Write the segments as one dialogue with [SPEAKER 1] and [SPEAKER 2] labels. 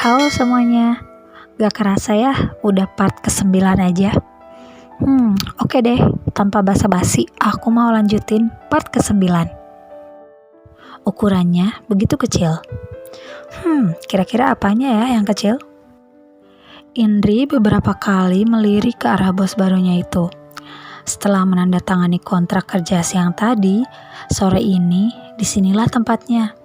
[SPEAKER 1] Halo semuanya, gak kerasa ya udah part ke-9 aja. Oke deh, tanpa basa-basi aku mau lanjutin part ke-9. Ukurannya begitu kecil. Kira-kira apanya ya yang kecil? Indri beberapa kali melirik ke arah bos barunya itu. Setelah menandatangani kontrak kerja siang tadi, sore ini disinilah tempatnya.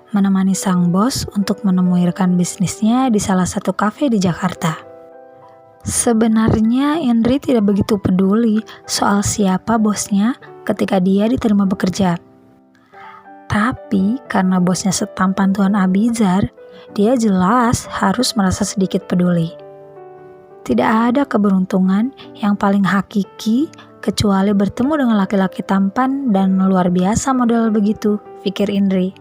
[SPEAKER 1] Menemani sang bos untuk menemui rekan bisnisnya di salah satu kafe di Jakarta. Sebenarnya Indri tidak begitu peduli soal siapa bosnya ketika dia diterima bekerja. Tapi karena bosnya setampan Tuan Abizar, dia jelas harus merasa sedikit peduli. Tidak ada keberuntungan yang paling hakiki kecuali bertemu dengan laki-laki tampan dan luar biasa model begitu, pikir Indri.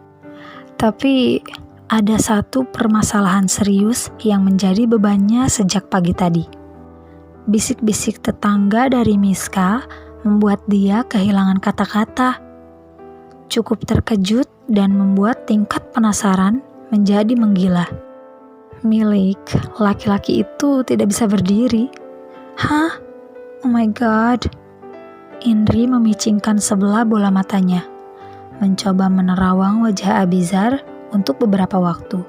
[SPEAKER 1] Tapi ada satu permasalahan serius yang menjadi bebannya sejak pagi tadi. Bisik-bisik tetangga dari Miska membuat dia kehilangan kata-kata. Cukup terkejut dan membuat tingkat penasaran menjadi menggila. Milik laki-laki itu tidak bisa berdiri. Hah? Oh my god. Indri memicingkan sebelah bola matanya. Mencoba menerawang wajah Abizar untuk beberapa waktu.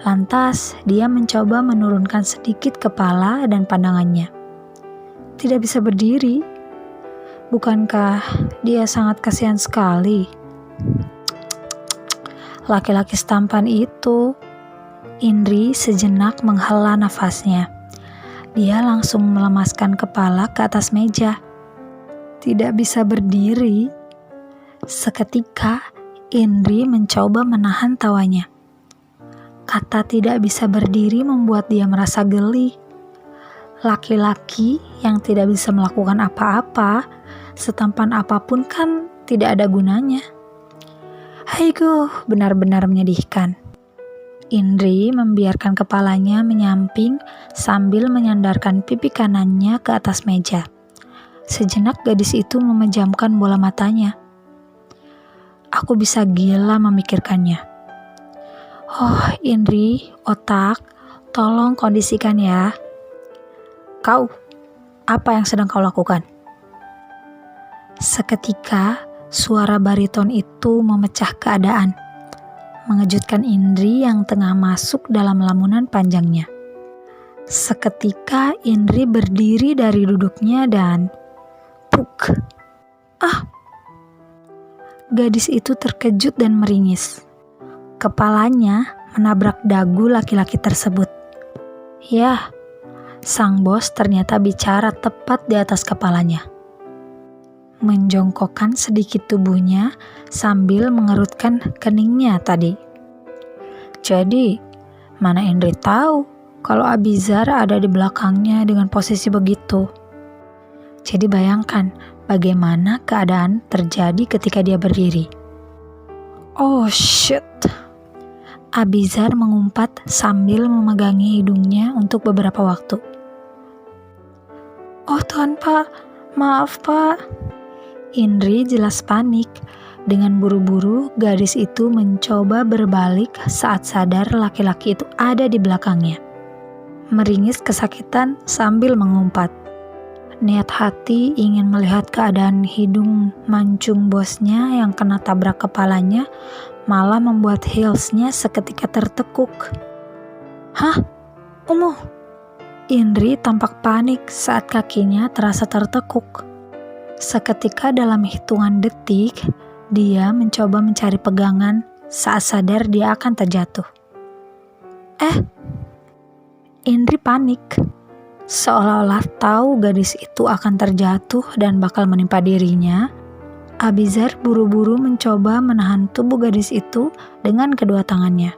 [SPEAKER 1] Lantas, dia mencoba menurunkan sedikit kepala dan pandangannya. Tidak bisa berdiri. Bukankah dia sangat kasihan sekali? Laki-laki setampan itu. Indri sejenak menghela nafasnya. Dia langsung melemaskan kepala ke atas meja. Tidak bisa berdiri. Seketika, Indri mencoba menahan tawanya. Kata tidak bisa berdiri membuat dia merasa geli. Laki-laki yang tidak bisa melakukan apa-apa, setampan apapun kan tidak ada gunanya. Haigo, benar-benar menyedihkan. Indri membiarkan kepalanya menyamping sambil menyandarkan pipi kanannya ke atas meja. Sejenak gadis itu memejamkan bola matanya. Aku bisa gila memikirkannya. Oh, Indri, otak, tolong kondisikan ya. Kau, apa yang sedang kau lakukan? Seketika, suara bariton itu memecah keadaan, mengejutkan Indri yang tengah masuk dalam lamunan panjangnya. Seketika, Indri berdiri dari duduknya dan puk. Gadis itu terkejut dan meringis. Kepalanya menabrak dagu laki-laki tersebut. Yah, sang bos ternyata bicara tepat di atas kepalanya. Menjongkokkan sedikit tubuhnya sambil mengerutkan keningnya tadi. Jadi, mana Indri tahu kalau Abizar ada di belakangnya dengan posisi begitu. Jadi bayangkan bagaimana keadaan terjadi ketika dia berdiri. Oh shit. Abizar mengumpat sambil memegangi hidungnya untuk beberapa waktu. Oh Tuhan Pak, maaf Pak. Indri jelas panik. Dengan buru-buru gadis itu mencoba berbalik saat sadar laki-laki itu ada di belakangnya. Meringis kesakitan sambil mengumpat. Niat hati ingin melihat keadaan hidung mancung bosnya yang kena tabrak kepalanya malah membuat heelsnya seketika tertekuk. Hah? Indri tampak panik saat kakinya terasa tertekuk. Seketika dalam hitungan detik, dia mencoba mencari pegangan saat sadar dia akan terjatuh. Indri panik. Seolah-olah tahu gadis itu akan terjatuh dan bakal menimpa dirinya, Abizar buru-buru mencoba menahan tubuh gadis itu dengan kedua tangannya.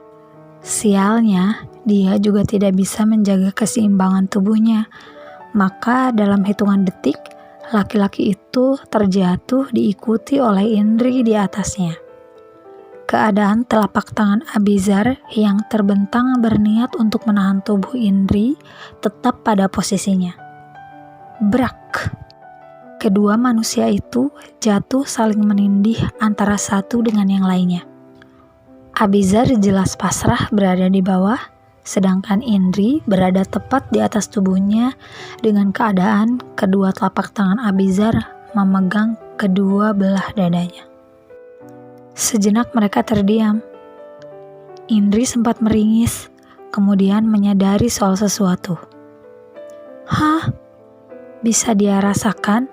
[SPEAKER 1] Sialnya, dia juga tidak bisa menjaga keseimbangan tubuhnya. Maka dalam hitungan detik, laki-laki itu terjatuh diikuti oleh Indri di atasnya. Keadaan telapak tangan Abizar yang terbentang berniat untuk menahan tubuh Indri tetap pada posisinya. Brak. Kedua manusia itu jatuh saling menindih antara satu dengan yang lainnya. Abizar jelas pasrah berada di bawah, sedangkan Indri berada tepat di atas tubuhnya dengan keadaan kedua telapak tangan Abizar memegang kedua belah dadanya. Sejenak mereka terdiam. Indri sempat meringis, kemudian menyadari soal sesuatu. Hah? Bisa dia rasakan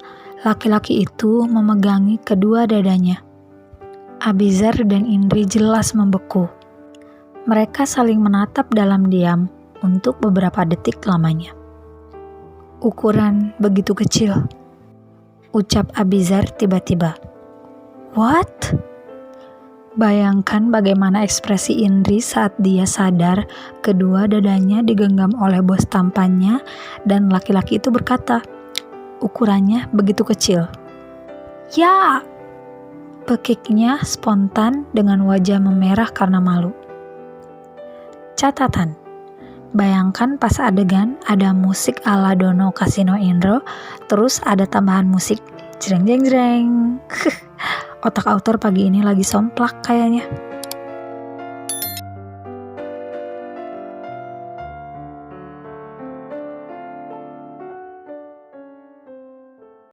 [SPEAKER 1] laki-laki itu memegangi kedua dadanya. Abizar dan Indri jelas membeku. Mereka saling menatap dalam diam untuk beberapa detik lamanya. Ukuran begitu kecil, ucap Abizar tiba-tiba. What? Bayangkan bagaimana ekspresi Indri saat dia sadar kedua dadanya digenggam oleh bos tampannya dan laki-laki itu berkata, ukurannya begitu kecil. Ya! Pekiknya spontan dengan wajah memerah karena malu. Catatan, bayangkan pas adegan ada musik ala Dono Kasino Indro, terus ada tambahan musik jreng jreng jreng. Otak autor pagi ini lagi somplak kayaknya.